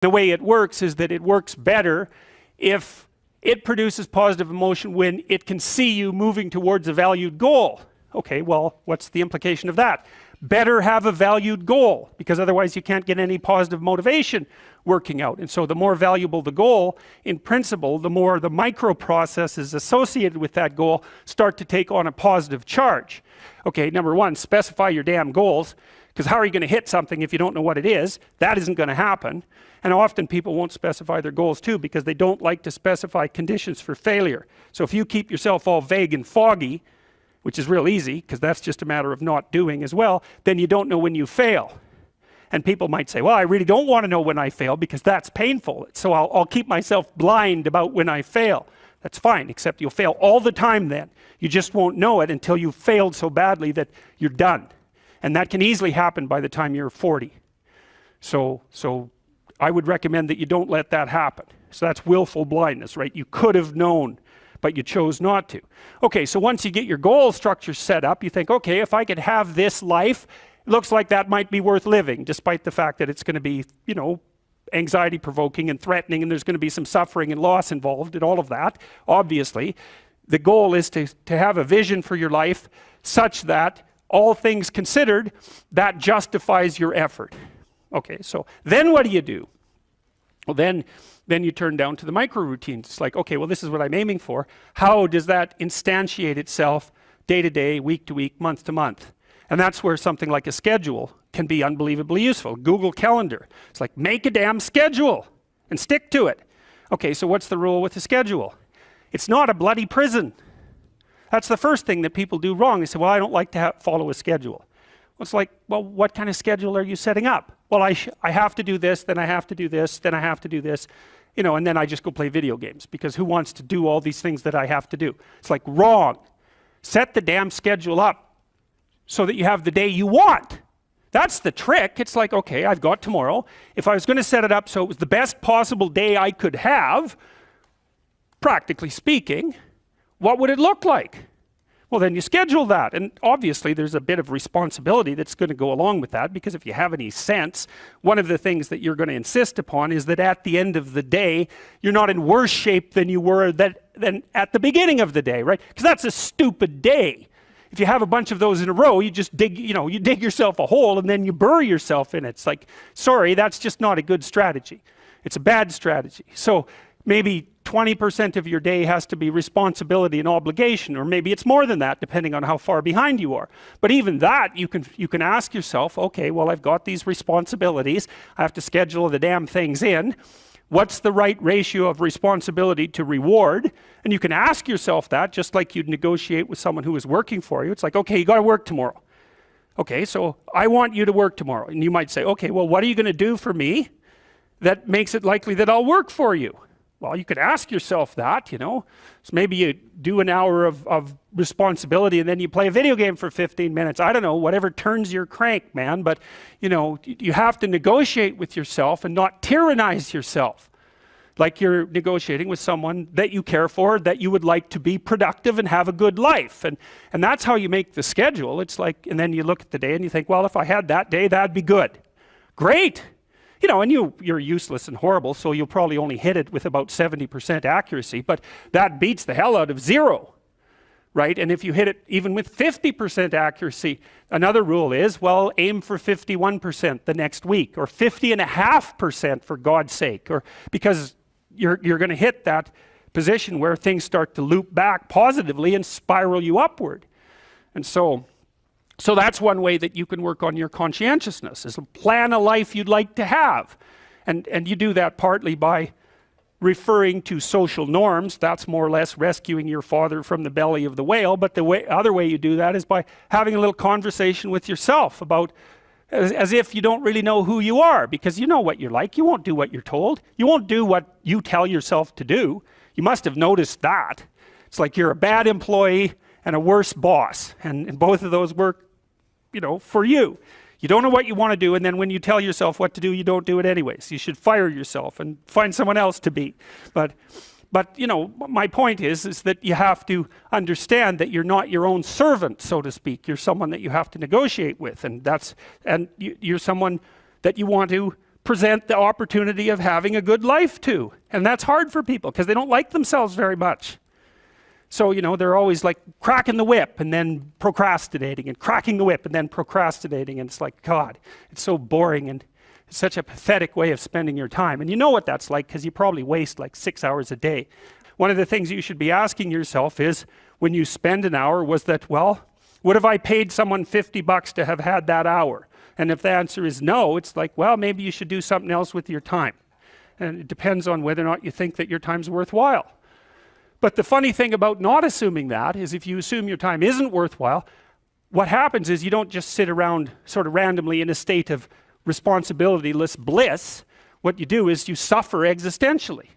The way it works is that it works better if it produces positive emotion when it can see you moving towards a valued goal. Okay, well, what's the implication of that? Better have a valued goal, because otherwise you can't get any positive motivation working out. And so the more valuable the goal, in principle, the more the microprocesses associated with that goal start to take on a positive charge. Okay, number one, specify your damn goals, because how are you going to hit something if you don't know what it is? That isn't going to happen. And often people won't specify their goals too, because they don't like to specify conditions for failure. So if you keep yourself all vague and foggy, which is real easy, because that's just a matter of not doing as well, then you don't know when you fail. And people might say, well, I really don't want to know when I fail because that's painful. So I'll keep myself blind about when I fail. That's fine, except you'll fail all the time then. You just won't know it until you've failed so badly that you're done. And that can easily happen by the time you're 40. So I would recommend that you don't let that happen. So that's willful blindness, right? You could have known, but you chose not to. Okay, so once you get your goal structure set up, you think, okay, if I could have this life, it looks like that might be worth living, despite the fact that it's going to be, you know, anxiety provoking and threatening, and there's going to be some suffering and loss involved and all of that. Obviously, the goal is to have a vision for your life such that, all things considered, that justifies your effort. Okay, so then what do? Well, then you turn down to the micro routines. It's like, okay, well, this is what I'm aiming for. How does that instantiate itself day to day, week to week, month to month? And that's where something like a schedule can be unbelievably useful. Google Calendar. It's like, make a damn schedule and stick to it. Okay, so what's the rule with the schedule? It's not a bloody prison. That's the first thing that people do wrong. They say, well, I don't like to follow a schedule. Well, it's like, well, what kind of schedule are you setting up? Well, I have to do this, then I have to do this, then I have to do this, you know, and then I just go play video games, because who wants to do all these things that I have to do? It's like, wrong. Set the damn schedule up so that you have the day you want. That's the trick. It's like, okay, I've got tomorrow. If I was going to set it up so it was the best possible day I could have, practically speaking, what would it look like? Well, then you schedule that. And obviously there's a bit of responsibility that's going to go along with that, because if you have any sense, one of the things that you're going to insist upon is that at the end of the day, you're not in worse shape than you were than at the beginning of the day, right? Because that's a stupid day. If you have a bunch of those in a row, you just dig, you dig yourself a hole and then you bury yourself in it. It's like, sorry, that's just not a good strategy. It's a bad strategy. So maybe 20% of your day has to be responsibility and obligation, or maybe it's more than that, depending on how far behind you are. But even that, you can ask yourself, okay, well, I've got these responsibilities. I have to schedule the damn things in. What's the right ratio of responsibility to reward? And you can ask yourself that, just like you'd negotiate with someone who is working for you. It's like, okay, you got to work tomorrow. Okay, so I want you to work tomorrow. And you might say, okay, well, what are you going to do for me that makes it likely that I'll work for you? Well, you could ask yourself that, you know. So maybe you do an hour of responsibility and then you play a video game for 15 minutes. I don't know, whatever turns your crank, man. But, you know, you have to negotiate with yourself and not tyrannize yourself. Like you're negotiating with someone that you care for, that you would like to be productive and have a good life. And that's how you make the schedule. It's like, and then you look at the day and you think, well, if I had that day, that'd be good. Great. You know, and you're useless and horrible, so you'll probably only hit it with about 70% accuracy, but that beats the hell out of 0, right? And if you hit it even with 50% accuracy, another rule is, well, aim for 51% the next week, or 50.5% for God's sake, or because you're going to hit that position where things start to loop back positively and spiral you upward. And so that's one way that you can work on your conscientiousness, is plan a life you'd like to have. And you do that partly by referring to social norms. That's more or less rescuing your father from the belly of the whale. But the other way you do that is by having a little conversation with yourself about, as if you don't really know who you are, because you know what you're like. You won't do what you're told. You won't do what you tell yourself to do. You must have noticed that. It's like you're a bad employee and a worse boss. And both of those work, you know, for you. You don't know what you want to do, and then when you tell yourself what to do, you don't do it anyways. You should fire yourself and find someone else to be. But you know, my point is that you have to understand that you're not your own servant, so to speak. You're someone that you have to negotiate with, and you're someone that you want to present the opportunity of having a good life to. And that's hard for people because they don't like themselves very much. So, you know, they're always like cracking the whip and then procrastinating, and cracking the whip and then procrastinating. And it's like, God, it's so boring, and it's such a pathetic way of spending your time. And you know what that's like because you probably waste like 6 hours a day. One of the things you should be asking yourself is, when you spend an hour, was that, well, would have I paid someone $50 to have had that hour? And if the answer is no, it's like, well, maybe you should do something else with your time. And it depends on whether or not you think that your time's worthwhile. But the funny thing about not assuming that is, if you assume your time isn't worthwhile, what happens is you don't just sit around sort of randomly in a state of responsibilityless bliss. What you do is you suffer existentially.